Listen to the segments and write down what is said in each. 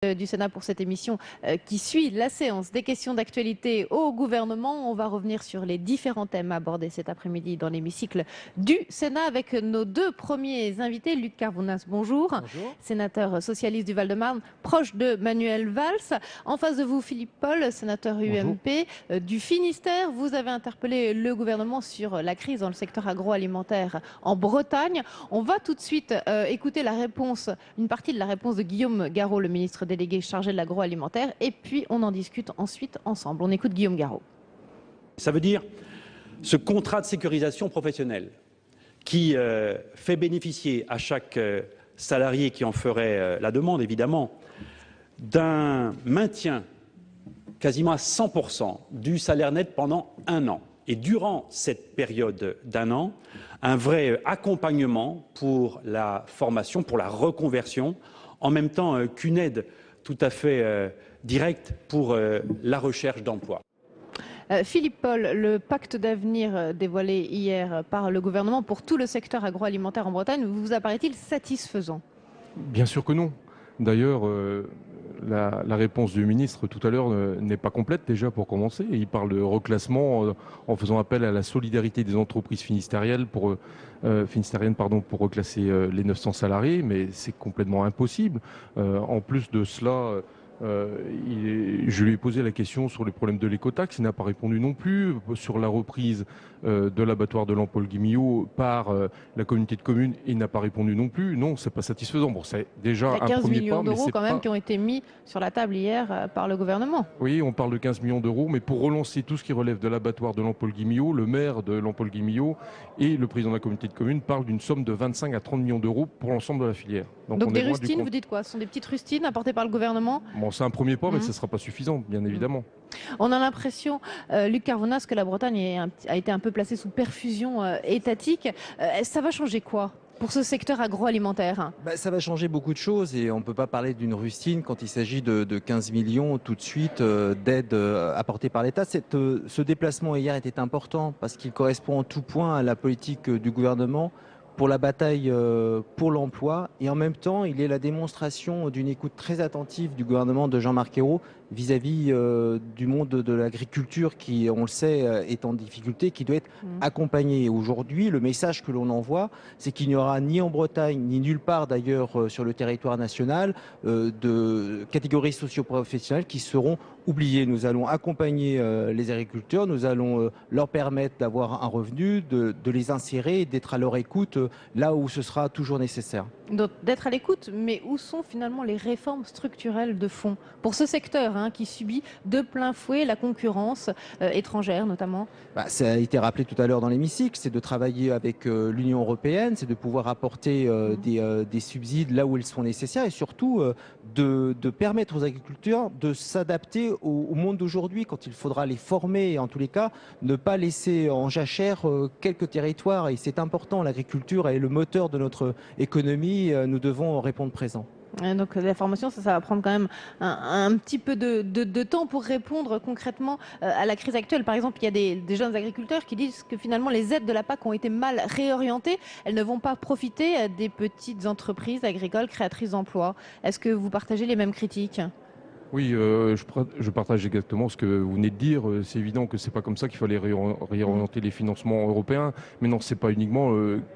Du Sénat pour cette émission qui suit la séance des questions d'actualité au gouvernement. On va revenir sur les différents thèmes abordés cet après-midi dans l'hémicycle du Sénat avec nos deux premiers invités. Luc Carvounas, bonjour. Bonjour. Sénateur socialiste du Val-de-Marne, proche de Manuel Valls. En face de vous, Philippe Paul, sénateur UMP du Finistère. Vous avez interpellé le gouvernement sur la crise dans le secteur agroalimentaire en Bretagne. On va tout de suite écouter la réponse, une partie de la réponse de Guillaume Garot, le ministre délégué chargé de l'agroalimentaire, et puis on en discute ensuite ensemble. On écoute Guillaume Garot. Ça veut dire ce contrat de sécurisation professionnelle qui fait bénéficier à chaque salarié qui en ferait la demande, évidemment, d'un maintien quasiment à 100% du salaire net pendant un an. Et durant cette période d'un an, un vrai accompagnement pour la formation, pour la reconversion, en même temps qu'une aide tout à fait directe pour la recherche d'emploi. Philippe Paul, le pacte d'avenir dévoilé hier par le gouvernement pour tout le secteur agroalimentaire en Bretagne, vous apparaît-il satisfaisant? Bien sûr que non. D'ailleurs, la réponse du ministre tout à l'heure n'est pas complète déjà pour commencer. Il parle de reclassement en faisant appel à la solidarité des entreprises finistériennes pour reclasser les 900 salariés, mais c'est complètement impossible. En plus de cela, je lui ai posé la question sur les problèmes de l'écotaxe, il n'a pas répondu non plus. Sur la reprise de l'abattoir de Lampol-Guimillot par la communauté de communes, il n'a pas répondu non plus. Non, c'est pas satisfaisant. Bon, c'est déjà un 15 premier millions pas, d'euros quand même qui ont été mis sur la table hier par le gouvernement. Oui, on parle de 15 millions d'euros, mais pour relancer tout ce qui relève de l'abattoir de Lampol-Guimillot, le maire de Lampol-Guimillot et le président de la communauté de communes parlent d'une somme de 25 à 30 millions d'euros pour l'ensemble de la filière. Donc des rustines, vous dites quoi? Ce sont des petites rustines apportées par le gouvernement? Bon, c'est un premier pas, mais ce ne sera pas suffisant, bien évidemment. On a l'impression, Luc Carvounas, que la Bretagne a été un peu placée sous perfusion étatique. Ça va changer quoi pour ce secteur agroalimentaire? Ça va changer beaucoup de choses et on ne peut pas parler d'une rustine quand il s'agit de 15 millions tout de suite d'aides apportées par l'État. Ce déplacement hier était important parce qu'il correspond en tout point à la politique du gouvernement pour la bataille pour l'emploi, et en même temps il est la démonstration d'une écoute très attentive du gouvernement de Jean-Marc Ayrault vis-à-vis du monde de l'agriculture qui, on le sait, est en difficulté, qui doit être accompagné. Aujourd'hui, le message que l'on envoie, c'est qu'il n'y aura ni en Bretagne, ni nulle part d'ailleurs sur le territoire national, de catégories socio-professionnelles qui seront oubliées. Nous allons accompagner les agriculteurs, nous allons leur permettre d'avoir un revenu, de les insérer et d'être à leur écoute là où ce sera toujours nécessaire. D'être à l'écoute, mais où sont finalement les réformes structurelles de fond pour ce secteur qui subit de plein fouet la concurrence étrangère notamment? Ça a été rappelé tout à l'heure dans l'hémicycle, c'est de travailler avec l'Union européenne, c'est de pouvoir apporter des subsides là où ils sont nécessaires et surtout de permettre aux agriculteurs de s'adapter au monde d'aujourd'hui quand il faudra les former et en tous les cas ne pas laisser en jachère quelques territoires, et c'est important, l'agriculture est le moteur de notre économie, nous devons répondre présent. Donc la formation, ça va prendre quand même un petit peu de temps pour répondre concrètement à la crise actuelle. Par exemple, il y a des jeunes agriculteurs qui disent que finalement les aides de la PAC ont été mal réorientées. Elles ne vont pas profiter des petites entreprises agricoles créatrices d'emplois. Est-ce que vous partagez les mêmes critiques ? Oui, je partage exactement ce que vous venez de dire. C'est évident que c'est pas comme ça qu'il fallait réorienter les financements européens. Mais non, c'est pas uniquement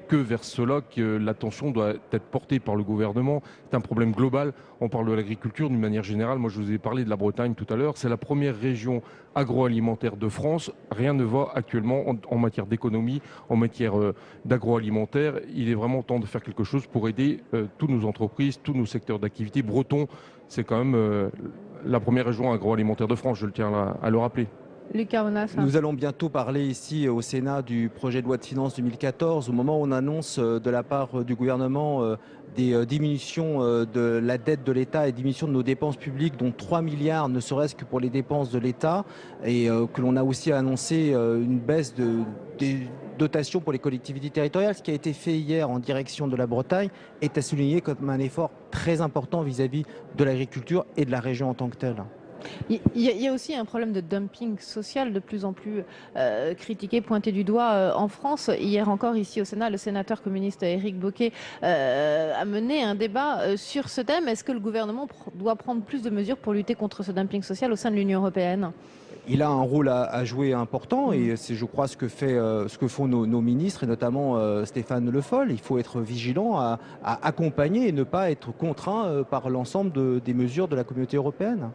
que vers cela que l'attention doit être portée par le gouvernement. C'est un problème global. On parle de l'agriculture d'une manière générale. Moi, je vous ai parlé de la Bretagne tout à l'heure. C'est la première région agroalimentaire de France. Rien ne va actuellement en matière d'économie, en matière d'agroalimentaire. Il est vraiment temps de faire quelque chose pour aider toutes nos entreprises, tous nos secteurs d'activité bretons. C'est quand même la première région agroalimentaire de France, je le tiens à le rappeler. Luc Carvounas. Nous allons bientôt parler ici au Sénat du projet de loi de finances 2014, au moment où on annonce de la part du gouvernement des diminutions de la dette de l'État et diminution de nos dépenses publiques, dont 3 milliards ne serait-ce que pour les dépenses de l'État, et que l'on a aussi annoncé une baisse des dotations pour les collectivités territoriales. Ce qui a été fait hier en direction de la Bretagne est à souligner comme un effort très important vis-à-vis de l'agriculture et de la région en tant que telle. Il y a aussi un problème de dumping social de plus en plus critiqué, pointé du doigt en France. Hier encore, ici au Sénat, le sénateur communiste Éric Bocquet a mené un débat sur ce thème. Est-ce que le gouvernement doit prendre plus de mesures pour lutter contre ce dumping social au sein de l'Union européenne? Il a un rôle à jouer important et c'est, je crois, ce que font nos ministres et notamment Stéphane Le Foll. Il faut être vigilant à accompagner et ne pas être contraint par l'ensemble des mesures de la communauté européenne.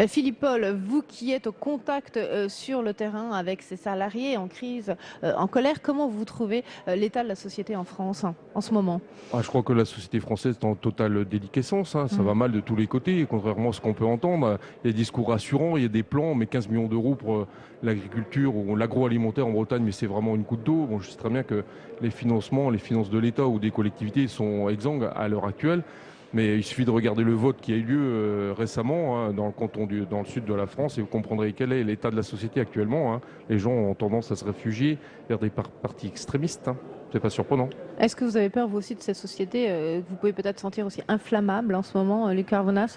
Philippe Paul, vous qui êtes au contact sur le terrain avec ces salariés en crise, en colère, comment vous trouvez l'état de la société en France en ce moment? Je crois que la société française est en totale déliquescence. Ça va mal de tous les côtés. Et contrairement à ce qu'on peut entendre, il y a des discours rassurants, il y a des plans, mais 15 millions d'euros pour l'agriculture ou l'agroalimentaire en Bretagne, mais c'est vraiment une goutte d'eau. Bon, je sais très bien que les financements, les finances de l'État ou des collectivités sont exsangues à l'heure actuelle. Mais il suffit de regarder le vote qui a eu lieu récemment dans le canton dans le sud de la France et vous comprendrez quel est l'état de la société actuellement. Les gens ont tendance à se réfugier vers des partis extrémistes. C'est pas surprenant. Est-ce que vous avez peur, vous aussi, de cette société que vous pouvez peut-être sentir aussi inflammable en ce moment, Luc Arvonas?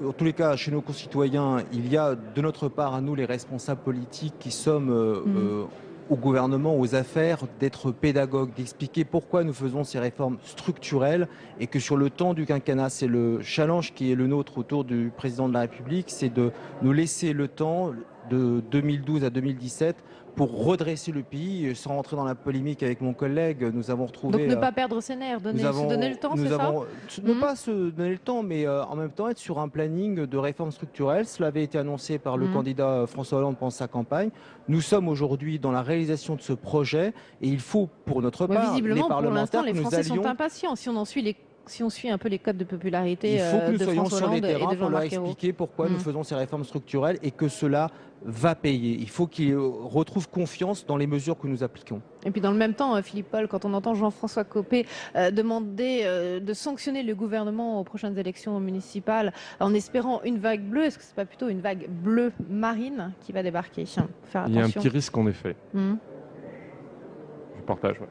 En tous les cas, chez nos concitoyens, il y a de notre part à nous, les responsables politiques, qui sommes au gouvernement, aux affaires, d'être pédagogues, d'expliquer pourquoi nous faisons ces réformes structurelles et que sur le temps du quinquennat, c'est le challenge qui est le nôtre autour du président de la République, c'est de nous laisser le temps de 2012 à 2017 pour redresser le pays. Sans rentrer dans la polémique avec mon collègue, nous avons retrouvé... Donc ne pas perdre ses nerfs, se donner le temps, c'est ça? Ne pas se donner le temps, mais en même temps être sur un planning de réforme structurelle. Cela avait été annoncé par le candidat François Hollande pendant sa campagne. Nous sommes aujourd'hui dans la réalisation de ce projet et il faut, pour notre part, visiblement, les parlementaires, pour l'instant, les Français sont impatients. Si on suit un peu les codes de popularité il faut que nous de soyons François sur les Hollande et terrains de pour leur Jean-Marc Ayrault. expliquer pourquoi nous faisons ces réformes structurelles et que cela va payer. Il faut qu'ils retrouvent confiance dans les mesures que nous appliquons. Et puis dans le même temps, Philippe Paul, quand on entend Jean-François Copé demander de sanctionner le gouvernement aux prochaines élections municipales en espérant une vague bleue, est-ce que ce n'est pas plutôt une vague bleue marine qui va débarquer? Il y a un petit risque en effet. Je partage. Ouais.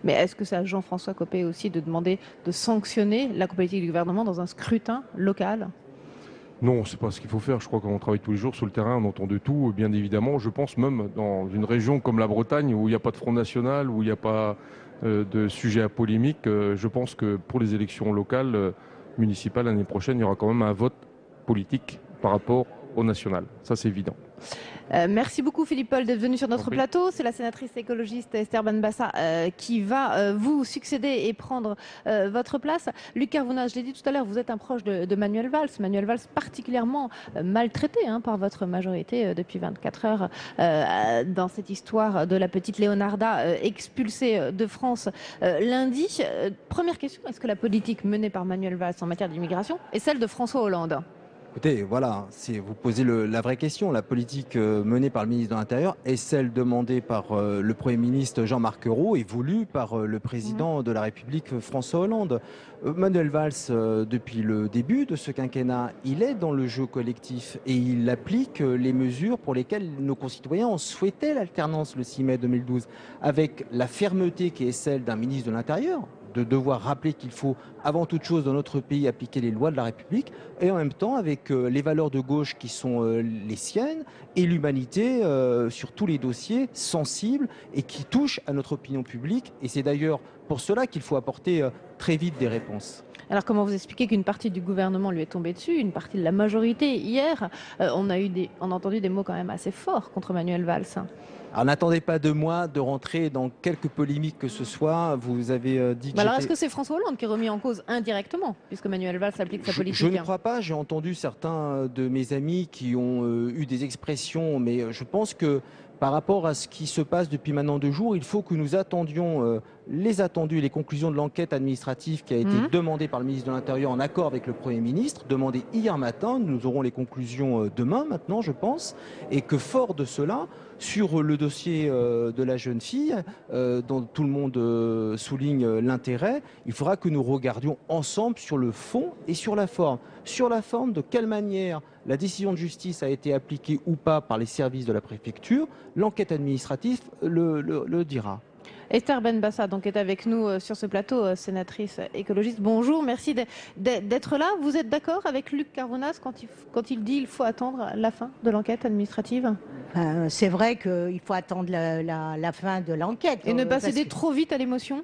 Mais est-ce que c'est à Jean-François Copé aussi de demander de sanctionner la politique du gouvernement dans un scrutin local? Non, c'est pas ce qu'il faut faire. Je crois qu'on travaille tous les jours sur le terrain, on entend de tout, bien évidemment. Je pense même dans une région comme la Bretagne, où il n'y a pas de Front National, où il n'y a pas de sujet à polémique, je pense que pour les élections locales, municipales, l'année prochaine, il y aura quand même un vote politique par rapport au national. Ça, c'est évident. Merci beaucoup Philippe Paul d'être venu sur notre plateau. C'est la sénatrice écologiste Esther Benbassa qui va vous succéder et prendre votre place. Luc Arvonas, je l'ai dit tout à l'heure, vous êtes un proche de Manuel Valls. Manuel Valls particulièrement maltraité par votre majorité depuis 24 heures dans cette histoire de la petite Leonarda expulsée de France lundi. Première question, est-ce que la politique menée par Manuel Valls en matière d'immigration est celle de François Hollande? Écoutez, voilà, vous posez la vraie question. La politique menée par le ministre de l'Intérieur est celle demandée par le Premier ministre Jean-Marc Ayrault et voulue par le président de la République François Hollande. Manuel Valls, depuis le début de ce quinquennat, il est dans le jeu collectif et il applique les mesures pour lesquelles nos concitoyens ont souhaité l'alternance le 6 mai 2012, avec la fermeté qui est celle d'un ministre de l'Intérieur, de devoir rappeler qu'il faut avant toute chose dans notre pays appliquer les lois de la République et en même temps avec les valeurs de gauche qui sont les siennes et l'humanité sur tous les dossiers sensibles et qui touchent à notre opinion publique. Et c'est d'ailleurs pour cela qu'il faut apporter très vite des réponses. Alors comment vous expliquez qu'une partie du gouvernement lui est tombée dessus, une partie de la majorité hier on a entendu des mots quand même assez forts contre Manuel Valls? Alors n'attendez pas de moi de rentrer dans quelques polémiques que ce soit. Vous avez dit que alors est-ce que c'est François Hollande qui est remis en cause indirectement, puisque Manuel Valls applique sa politique? Je ne crois pas. J'ai entendu certains de mes amis qui ont eu des expressions, mais je pense que par rapport à ce qui se passe depuis maintenant 2 jours, il faut que nous attendions les attendus et les conclusions de l'enquête administrative qui a été demandée par le ministre de l'Intérieur en accord avec le Premier ministre, demandée hier matin. Nous aurons les conclusions demain maintenant, je pense, et que fort de cela, sur le dossier de la jeune fille, dont tout le monde souligne l'intérêt, il faudra que nous regardions ensemble sur le fond et sur la forme. Sur la forme, de quelle manière la décision de justice a été appliquée ou pas par les services de la préfecture, l'enquête administrative le dira. Esther Benbassa donc est avec nous sur ce plateau, sénatrice écologiste. Bonjour, merci d'être là. Vous êtes d'accord avec Luc Carvounas quand il dit qu'il faut attendre la fin de l'enquête administrative? C'est vrai qu'il faut attendre la fin de l'enquête. Et ne pas céder trop vite à l'émotion?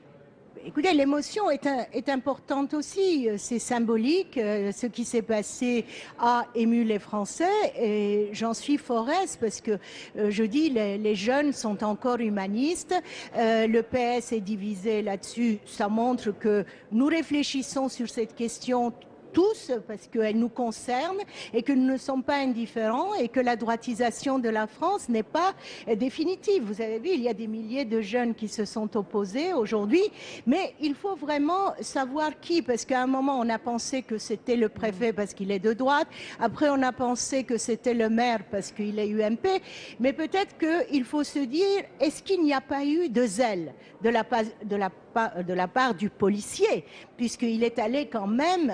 Écoutez, l'émotion est importante aussi, c'est symbolique. Ce qui s'est passé a ému les Français et j'en suis foreste parce que je dis les jeunes sont encore humanistes. Le PS est divisé là-dessus. Ça montre que nous réfléchissons sur cette question tous, parce qu'elle nous concerne et que nous ne sommes pas indifférents et que la droitisation de la France n'est pas définitive. Vous avez vu, il y a des milliers de jeunes qui se sont opposés aujourd'hui, mais il faut vraiment savoir qui, parce qu'à un moment, on a pensé que c'était le préfet parce qu'il est de droite, après on a pensé que c'était le maire parce qu'il est UMP, mais peut-être qu'il faut se dire, est-ce qu'il n'y a pas eu de zèle de la part du policier, puisqu'il est allé quand même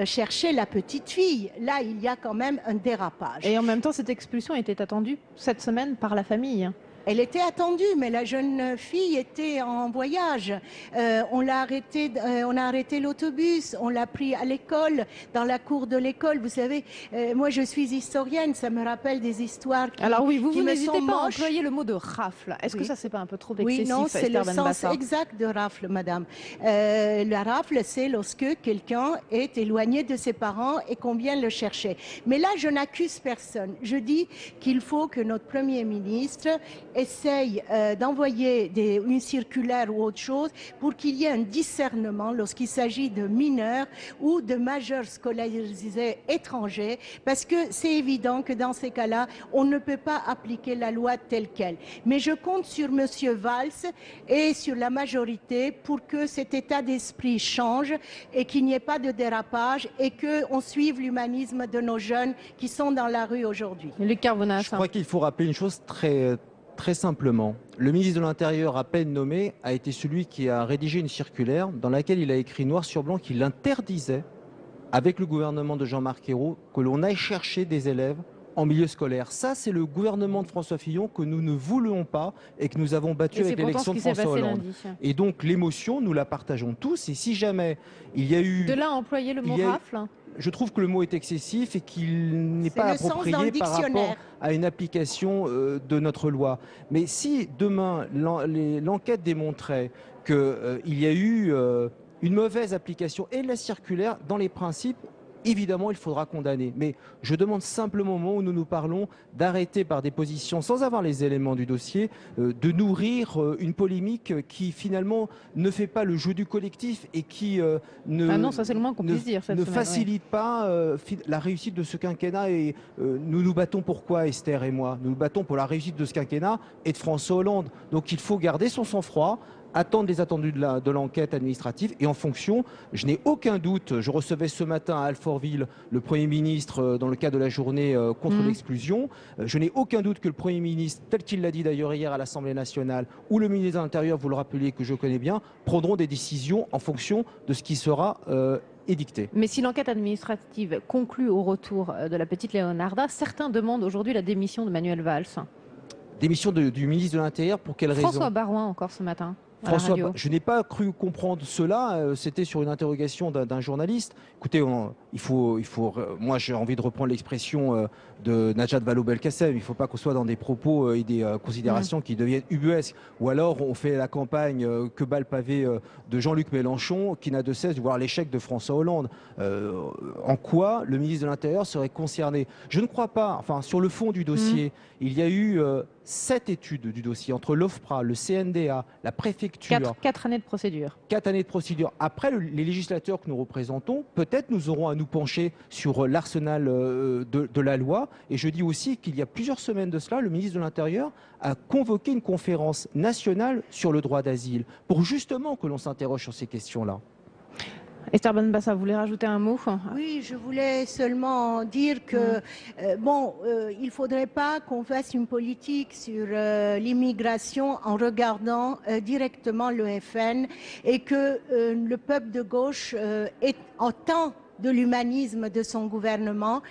chercher la petite fille. Là, il y a quand même un dérapage. Et en même temps, cette expulsion était attendue cette semaine par la famille. Elle était attendue, mais la jeune fille était en voyage. On a arrêté l'autobus, on l'a pris à l'école, dans la cour de l'école. Vous savez, moi je suis historienne, ça me rappelle des histoires qui Alors oui, vous me n'hésitez sont pas à moches. employer le mot de rafle. Est-ce que ça, c'est pas un peu trop excessif? Oui, non, c'est le Esther sens Benbassa exact de rafle, madame. La rafle, c'est lorsque quelqu'un est éloigné de ses parents et qu'on vient le chercher. Mais là, je n'accuse personne. Je dis qu'il faut que notre Premier ministre essaye d'envoyer une circulaire ou autre chose pour qu'il y ait un discernement lorsqu'il s'agit de mineurs ou de majeurs scolarisés étrangers, parce que c'est évident que dans ces cas-là, on ne peut pas appliquer la loi telle qu'elle. Mais je compte sur Monsieur Valls et sur la majorité pour que cet état d'esprit change et qu'il n'y ait pas de dérapage et qu'on suive l'humanisme de nos jeunes qui sont dans la rue aujourd'hui. Luc Carvounas. Je crois qu'il faut rappeler une chose très simplement. Le ministre de l'Intérieur, à peine nommé, a été celui qui a rédigé une circulaire dans laquelle il a écrit noir sur blanc qu'il interdisait, avec le gouvernement de Jean-Marc Ayrault, que l'on aille chercher des élèves en milieu scolaire. Ça, c'est le gouvernement de François Fillon que nous ne voulons pas et que nous avons battu avec l'élection de François Hollande. Et donc, l'émotion, nous la partageons tous. Et si jamais il y a eu... De là à employer le mot rafle? Je trouve que le mot est excessif et qu'il n'est pas approprié par rapport à une application de notre loi. Mais si demain l'enquête démontrait qu'il y a eu une mauvaise application et de la circulaire, dans les principes, évidemment, il faudra condamner. Mais je demande simplement au moment où nous nous parlons d'arrêter par des positions, sans avoir les éléments du dossier, de nourrir une polémique qui finalement ne fait pas le jeu du collectif et qui non, ça c'est le moins qu'on puisse dire cette ne semaine, facilite pas la réussite de ce quinquennat. Et nous nous battons pour quoi, Esther et moi? Nous nous battons pour la réussite de ce quinquennat et de François Hollande. Donc il faut garder son sang-froid, attendre les attendus de l'enquête administrative et en fonction, je n'ai aucun doute, je recevais ce matin à Alfortville le Premier ministre dans le cadre de la journée contre l'exclusion, je n'ai aucun doute que le Premier ministre, tel qu'il l'a dit d'ailleurs hier à l'Assemblée nationale, ou le ministre de l'Intérieur, vous le rappelez que je connais bien, prendront des décisions en fonction de ce qui sera édicté. Mais si l'enquête administrative conclut au retour de la petite Leonarda, certains demandent aujourd'hui la démission de Manuel Valls. Démission du ministre de l'Intérieur, pour quelle raison? François Baroin encore ce matin. François, je n'ai pas cru comprendre cela. C'était sur une interrogation d'un journaliste. Écoutez, moi j'ai envie de reprendre l'expression de Najat Vallaud-Belkacem. Il ne faut pas qu'on soit dans des propos et des considérations qui deviennent ubuesques. Ou alors on fait la campagne que bat le pavé de Jean-Luc Mélenchon, qui n'a de cesse de voir l'échec de François Hollande. En quoi le ministre de l'Intérieur serait concerné? Je ne crois pas. Enfin, sur le fond du dossier, il y a eu 7 études du dossier entre l'OFPRA, le CNDA, la préfecture. 4 années de procédure. 4 années de procédure. Après, les législateurs que nous représentons, peut-être nous aurons à nous pencher sur l'arsenal de la loi. Et je dis aussi qu'il y a plusieurs semaines de cela, le ministre de l'Intérieur a convoqué une conférence nationale sur le droit d'asile pour justement que l'on s'interroge sur ces questions-là. Esther Benbassa, vous voulez rajouter un mot? Oui, je voulais seulement dire que, il ne faudrait pas qu'on fasse une politique sur l'immigration en regardant directement le FN et que le peuple de gauche est en temps de l'humanisme de son gouvernement.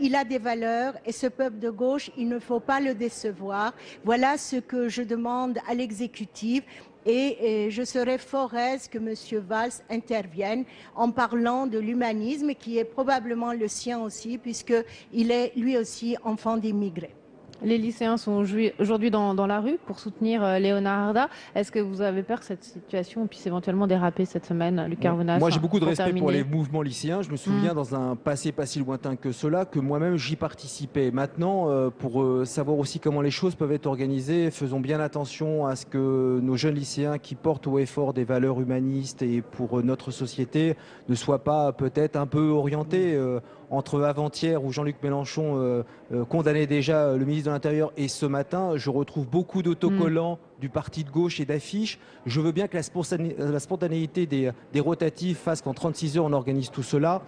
Il a des valeurs et ce peuple de gauche, il ne faut pas le décevoir. Voilà ce que je demande à l'exécutif. Et je serais fort aise que M. Valls intervienne en parlant de l'humanisme qui est probablement le sien aussi, puisqu'il est lui aussi enfant d'immigrés. Les lycéens sont aujourd'hui dans la rue pour soutenir Léonard Arda. Est-ce que vous avez peur que cette situation puisse éventuellement déraper cette semaine, Luc Carvounas? Moi, j'ai beaucoup de respect terminer. pour les mouvements lycéens. Je me souviens, dans un passé pas si lointain que cela, que moi-même j'y participais. Maintenant, pour savoir aussi comment les choses peuvent être organisées, faisons bien attention à ce que nos jeunes lycéens qui portent au effort des valeurs humanistes et pour notre société ne soient pas peut-être un peu orientés entre avant-hier où Jean-Luc Mélenchon condamnait déjà le ministre de l'Intérieur et ce matin, je retrouve beaucoup d'autocollants du parti de gauche et d'affiches. Je veux bien que la spontanéité des rotatifs fasse qu'en 36 heures on organise tout cela.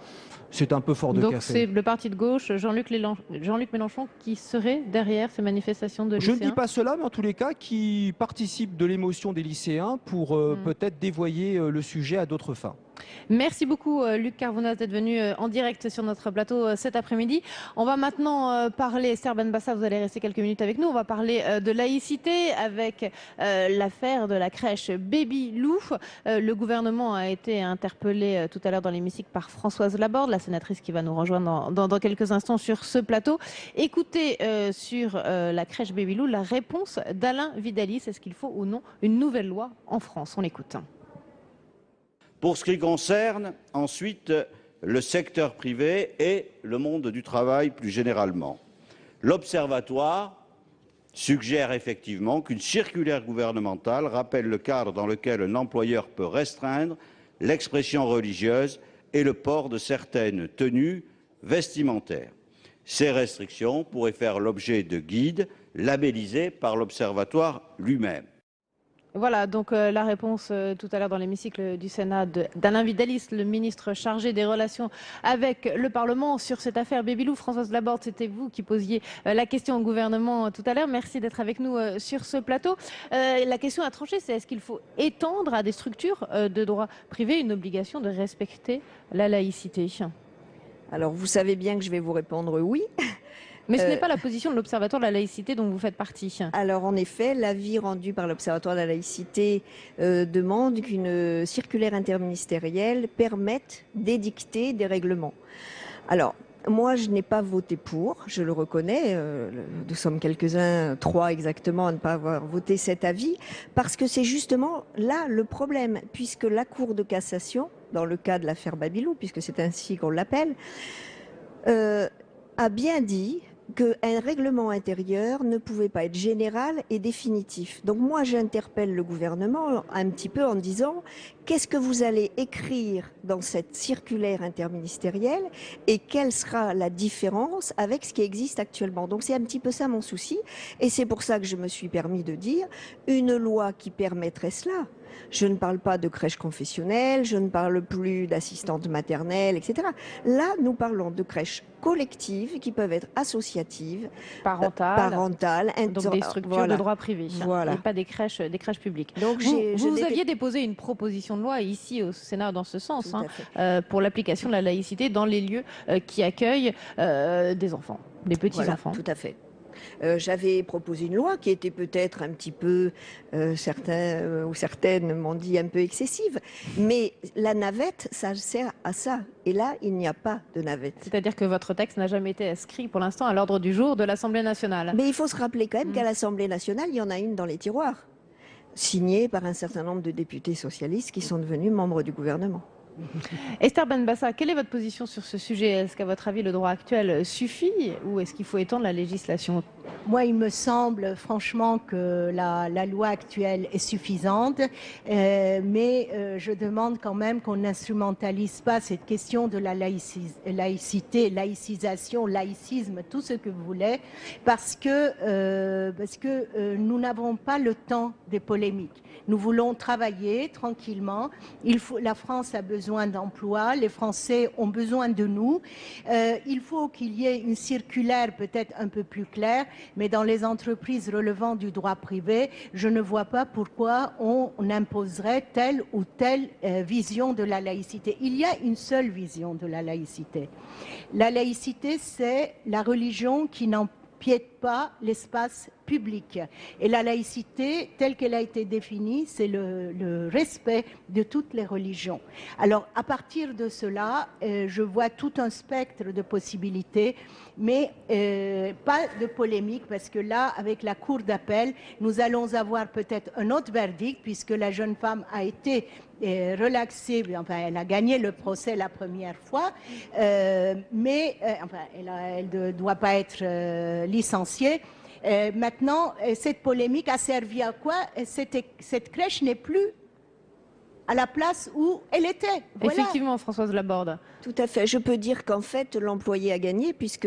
C'est un peu fort de café. Donc c'est le parti de gauche, Jean-Luc Mélenchon, qui serait derrière ces manifestations de lycéens? Je ne dis pas cela, mais en tous les cas, qui participe de l'émotion des lycéens pour peut-être dévoyer le sujet à d'autres fins. Merci beaucoup Luc Carvounas d'être venu en direct sur notre plateau cet après-midi. On va maintenant parler, Esther Benbassa, vous allez rester quelques minutes avec nous, on va parler de laïcité avec l'affaire de la crèche Baby Lou. Le gouvernement a été interpellé tout à l'heure dans l'hémicycle par Françoise Laborde, la sénatrice qui va nous rejoindre dans quelques instants sur ce plateau. Écoutez sur la crèche Baby Lou la réponse d'Alain Vidalis. Est-ce qu'il faut ou non une nouvelle loi en France? On l'écoute. Pour ce qui concerne ensuite le secteur privé et le monde du travail plus généralement, l'Observatoire suggère effectivement qu'une circulaire gouvernementale rappelle le cadre dans lequel un employeur peut restreindre l'expression religieuse et le port de certaines tenues vestimentaires. Ces restrictions pourraient faire l'objet de guides labellisés par l'Observatoire lui-même. Voilà, donc la réponse tout à l'heure dans l'hémicycle du Sénat d'Alain Vidalis, le ministre chargé des relations avec le Parlement sur cette affaire Baby Lou. Françoise Laborde, c'était vous qui posiez la question au gouvernement tout à l'heure. Merci d'être avec nous sur ce plateau. La question à trancher, c'est est-ce qu'il faut étendre à des structures de droit privé une obligation de respecter la laïcité? Alors, vous savez bien que je vais vous répondre oui. Mais ce n'est pas la position de l'Observatoire de la laïcité dont vous faites partie. Alors, en effet, l'avis rendu par l'Observatoire de la laïcité demande qu'une circulaire interministérielle permette d'édicter des règlements. Alors, moi, je n'ai pas voté pour, je le reconnais. Nous sommes quelques-uns, 3 exactement, à ne pas avoir voté cet avis, parce que c'est justement là le problème, puisque la Cour de cassation, dans le cas de l'affaire Baby Lou, puisque c'est ainsi qu'on l'appelle, a bien dit qu'un règlement intérieur ne pouvait pas être général et définitif. Donc moi, j'interpelle le gouvernement un petit peu en disant qu'est-ce que vous allez écrire dans cette circulaire interministérielle et quelle sera la différence avec ce qui existe actuellement. Donc c'est un petit peu ça mon souci et c'est pour ça que je me suis permis de dire une loi qui permettrait cela. Je ne parle pas de crèche confessionnelle, je ne parle plus d'assistante maternelle, etc. Là, nous parlons de crèches collectives qui peuvent être associatives, parentales, donc des structures de droit privé, et pas des crèches publiques. Donc, vous aviez déposé une proposition de loi ici au Sénat dans ce sens, pour l'application de la laïcité dans les lieux qui accueillent des enfants, des petits-enfants. Tout à fait. J'avais proposé une loi qui était peut-être un petit peu, certains ou certaines m'ont dit un peu excessive, mais la navette, ça sert à ça. Et là, il n'y a pas de navette. C'est-à-dire que votre texte n'a jamais été inscrit pour l'instant à l'ordre du jour de l'Assemblée nationale. Mais il faut se rappeler quand même qu'à l'Assemblée nationale, il y en a une dans les tiroirs, signée par un certain nombre de députés socialistes qui sont devenus membres du gouvernement. Esther Benbassa, quelle est votre position sur ce sujet? Est-ce qu'à votre avis le droit actuel suffit ou est-ce qu'il faut étendre la législation? Moi, il me semble franchement que la loi actuelle est suffisante, mais je demande quand même qu'on n'instrumentalise pas cette question de la laïcité, laïcisation, laïcisme, tout ce que vous voulez, parce que nous n'avons pas le temps des polémiques. Nous voulons travailler tranquillement. La France a besoin besoin d'emploi, les Français ont besoin de nous. Il faut qu'il y ait une circulaire peut-être un peu plus claire, mais dans les entreprises relevant du droit privé, je ne vois pas pourquoi on imposerait telle ou telle vision de la laïcité. Il y a une seule vision de la laïcité. La laïcité, c'est la religion qui n'empiète pas l'espace public. Et la laïcité, telle qu'elle a été définie, c'est le respect de toutes les religions. Alors, à partir de cela, je vois tout un spectre de possibilités, mais pas de polémique, parce que là, avec la Cour d'appel, nous allons avoir peut-être un autre verdict, puisque la jeune femme a été relaxée, enfin, elle a gagné le procès la première fois, mais enfin, elle ne doit pas être licenciée. Maintenant, cette polémique a servi à quoi? Cette crèche n'est plus à la place où elle était. Voilà. Effectivement, Françoise Laborde. Tout à fait. Je peux dire qu'en fait, l'employé a gagné, puisque,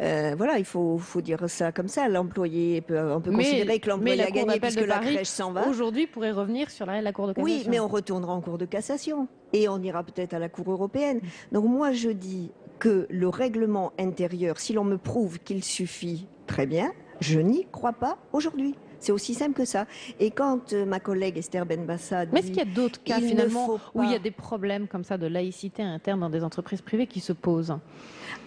voilà, il faut dire ça comme ça. L'employé, on peut considérer que l'employé a gagné puisque la crèche s'en va. Aujourd'hui, pourrait revenir sur l'arrêt de la Cour de cassation. Oui, mais on retournera en Cour de cassation. Et on ira peut-être à la Cour européenne. Donc moi, je dis que le règlement intérieur, si l'on me prouve qu'il suffit, très bien. Je n'y crois pas aujourd'hui. C'est aussi simple que ça. Et quand ma collègue Esther Benbassa dit... Mais est-ce qu'il y a d'autres cas finalement où il y a des problèmes comme ça de laïcité interne dans des entreprises privées qui se posent?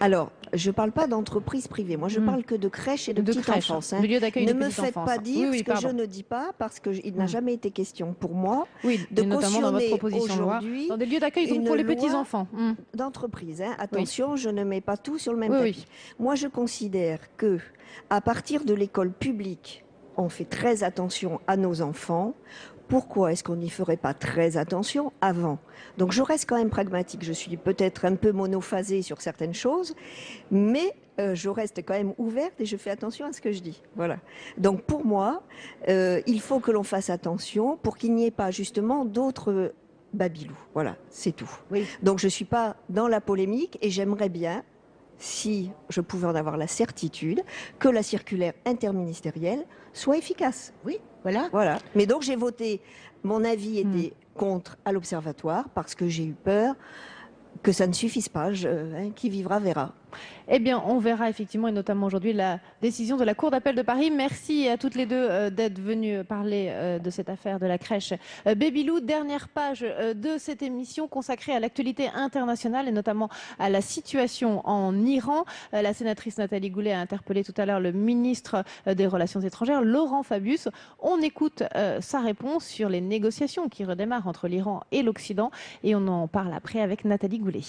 Alors, je ne parle pas d'entreprises privées. Moi, je parle que de crèches et de petite enfance. Hein. Lieu d'accueil ne de me faites enfance. pas dire ce que je ne dis pas, parce qu'il n'a jamais été question pour moi de notamment dans votre cautionner proposition de loi, dans des lieux d'accueil pour les petits enfants. D'entreprise. Hein. Attention, je ne mets pas tout sur le même tapis. Moi, je considère que à partir de l'école publique, on fait très attention à nos enfants. Pourquoi est-ce qu'on n'y ferait pas très attention avant? Donc je reste quand même pragmatique. Je suis peut-être un peu monophasée sur certaines choses, mais je reste quand même ouverte et je fais attention à ce que je dis. Voilà. Donc pour moi, il faut que l'on fasse attention pour qu'il n'y ait pas justement d'autres babilous. Voilà, c'est tout. Oui. Donc je ne suis pas dans la polémique et j'aimerais bien, si je pouvais en avoir la certitude, que la circulaire interministérielle soit efficace. Oui, voilà. Voilà. Mais donc j'ai voté, mon avis était contre à l'Observatoire parce que j'ai eu peur que ça ne suffise pas. Qui vivra verra. Eh bien, on verra effectivement, et notamment aujourd'hui, la décision de la Cour d'appel de Paris. Merci à toutes les deux d'être venues parler de cette affaire de la crèche Babylou. Dernière page de cette émission consacrée à l'actualité internationale et notamment à la situation en Iran. La sénatrice Nathalie Goulet a interpellé tout à l'heure le ministre des Relations étrangères, Laurent Fabius. On écoute sa réponse sur les négociations qui redémarrent entre l'Iran et l'Occident et on en parle après avec Nathalie Goulet.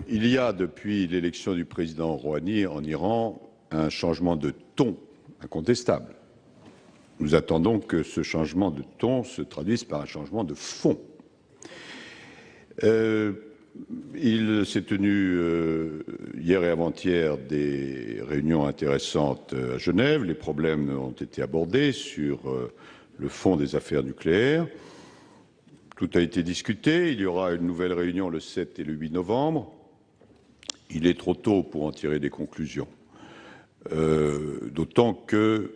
Il y a, depuis l'élection du président Rouhani en Iran, un changement de ton incontestable. Nous attendons que ce changement de ton se traduise par un changement de fond. Il s'est tenu hier et avant-hier des réunions intéressantes à Genève. Les problèmes ont été abordés sur le fond des affaires nucléaires. Tout a été discuté. Il y aura une nouvelle réunion le 7 et le 8 novembre. Il est trop tôt pour en tirer des conclusions. D'autant que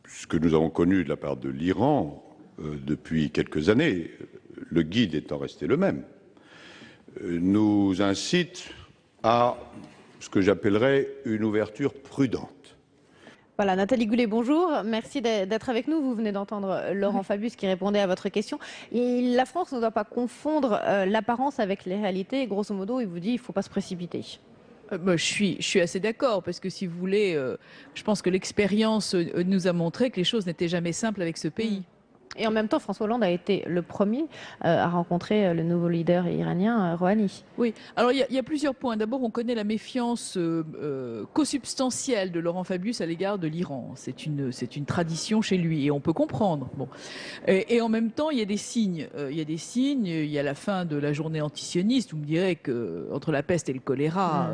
ce que nous avons connu de la part de l'Iran depuis quelques années, le guide étant resté le même, nous incite à ce que j'appellerais une ouverture prudente. Voilà, Nathalie Goulet, bonjour. Merci d'être avec nous. Vous venez d'entendre Laurent Fabius qui répondait à votre question. Et la France ne doit pas confondre l'apparence avec les réalités. Grosso modo, il vous dit qu'il ne faut pas se précipiter. Je suis assez d'accord, parce que si vous voulez, je pense que l'expérience nous a montré que les choses n'étaient jamais simples avec ce pays. Et en même temps, François Hollande a été le premier à rencontrer le nouveau leader iranien, Rouhani. Oui, alors il y a plusieurs points. D'abord, on connaît la méfiance consubstantielle de Laurent Fabius à l'égard de l'Iran. C'est une tradition chez lui et on peut comprendre. Bon. Et en même temps, il y a des signes. Il y a la fin de la journée antisioniste. Vous me direz qu'entre la peste et le choléra,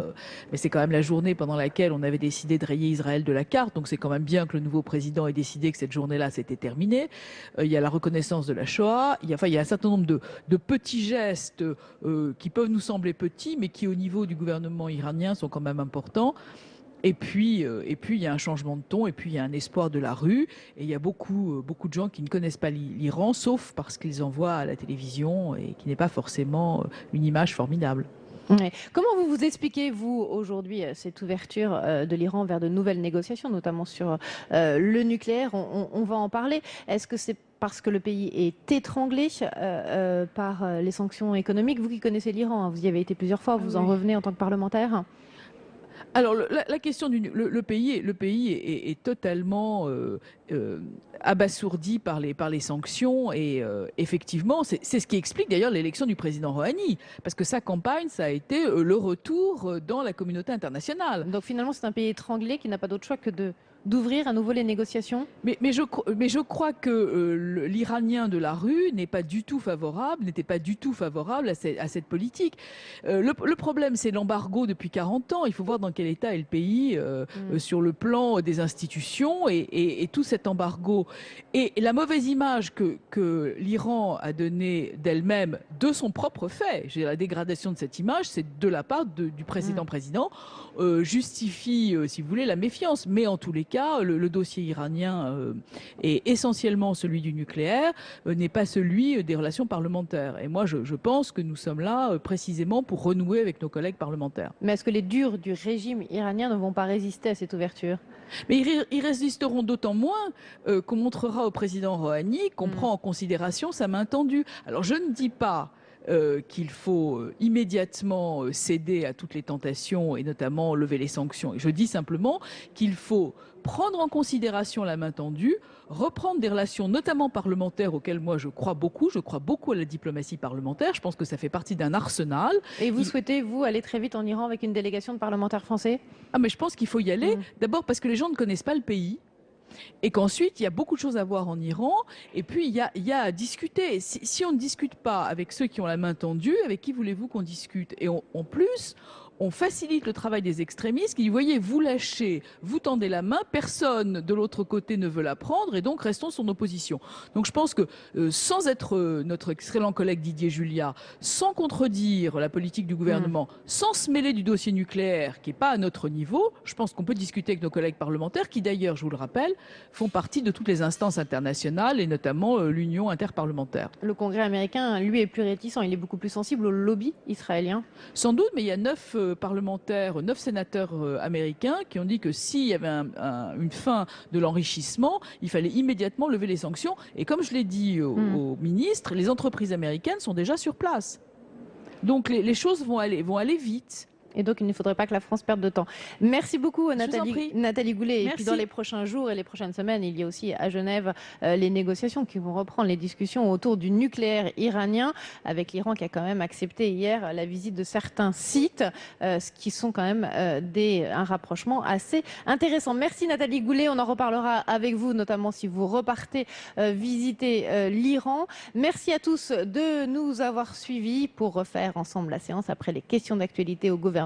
mais c'est quand même la journée pendant laquelle on avait décidé de rayer Israël de la carte. Donc c'est quand même bien que le nouveau président ait décidé que cette journée-là, c'était terminé. Il y a la reconnaissance de la Shoah, il y a un certain nombre de petits gestes qui peuvent nous sembler petits, mais qui au niveau du gouvernement iranien sont quand même importants. Et puis, il y a un changement de ton, et puis il y a un espoir de la rue, et il y a beaucoup de gens qui ne connaissent pas l'Iran, sauf parce qu'ils en voient à la télévision, et qui n'est pas forcément une image formidable. Ouais. Comment vous expliquez, vous, aujourd'hui, cette ouverture de l'Iran vers de nouvelles négociations, notamment sur le nucléaire? On va en parler. Est-ce que c'est parce que le pays est étranglé par les sanctions économiques? Vous qui connaissez l'Iran, hein, vous y avez été plusieurs fois, vous en revenez en tant que parlementaire? Alors la question le pays est totalement abasourdi par les sanctions, et effectivement c'est ce qui explique d'ailleurs l'élection du président Rouhani, parce que sa campagne, ça a été le retour dans la communauté internationale. Donc finalement c'est un pays étranglé qui n'a pas d'autre choix que d'ouvrir à nouveau les négociations. Mais je crois que l'Iranien de la rue n'était pas du tout favorable à cette politique. Le problème, c'est l'embargo depuis 40 ans. Il faut voir dans quel état est le pays sur le plan des institutions, et tout cet embargo. Et la mauvaise image que l'Iran a donnée d'elle-même, de son propre fait, la dégradation de cette image, c'est de la part du précédent justifie, si vous voulez, la méfiance. Mais en tous les cas, le dossier iranien est essentiellement celui du nucléaire, n'est pas celui des relations parlementaires. Et moi, je pense que nous sommes là précisément pour renouer avec nos collègues parlementaires. Mais est-ce que les durs du régime iranien ne vont pas résister à cette ouverture? Mais ils résisteront d'autant moins qu'on montrera au président Rouhani qu'on prend en considération sa main tendue. Alors je ne dis pas qu'il faut immédiatement céder à toutes les tentations, et notamment lever les sanctions. Et je dis simplement qu'il faut prendre en considération la main tendue, reprendre des relations notamment parlementaires auxquelles moi je crois beaucoup à la diplomatie parlementaire. Je pense que ça fait partie d'un arsenal. Et vous souhaitez, vous, aller très vite en Iran avec une délégation de parlementaires français? Ah, mais je pense qu'il faut y aller, d'abord parce que les gens ne connaissent pas le pays. Et qu'ensuite, il y a beaucoup de choses à voir en Iran. Et puis, il y a à discuter. Si on ne discute pas avec ceux qui ont la main tendue, avec qui voulez-vous qu'on discute? Et en plus, on facilite le travail des extrémistes qui disent, voyez, vous lâchez, vous tendez la main, personne de l'autre côté ne veut la prendre, et donc restons sur nos positions. Donc je pense que sans être notre excellent collègue Didier Julia, sans contredire la politique du gouvernement, sans se mêler du dossier nucléaire qui n'est pas à notre niveau, je pense qu'on peut discuter avec nos collègues parlementaires qui d'ailleurs, je vous le rappelle, font partie de toutes les instances internationales, et notamment l'Union interparlementaire. Le Congrès américain, lui, est plus réticent, il est beaucoup plus sensible au lobby israélien. Sans doute, mais il y a 9 sénateurs américains qui ont dit que s'il y avait une fin de l'enrichissement, il fallait immédiatement lever les sanctions. Et comme je l'ai dit au ministre, les entreprises américaines sont déjà sur place. Donc les choses vont aller vite. Et donc, il ne faudrait pas que la France perde de temps. Merci beaucoup, Nathalie Goulet. Merci. Et puis, dans les prochains jours et les prochaines semaines, il y a aussi à Genève les négociations qui vont reprendre les discussions autour du nucléaire iranien, avec l'Iran qui a quand même accepté hier la visite de certains sites, ce qui sont quand même un rapprochement assez intéressant. Merci, Nathalie Goulet. On en reparlera avec vous, notamment si vous repartez visiter l'Iran. Merci à tous de nous avoir suivis pour refaire ensemble la séance après les questions d'actualité au gouvernement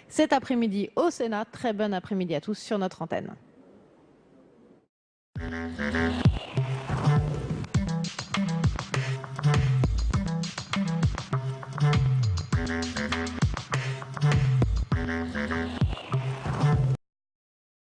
cet après-midi au Sénat. Très bon après-midi à tous sur notre antenne.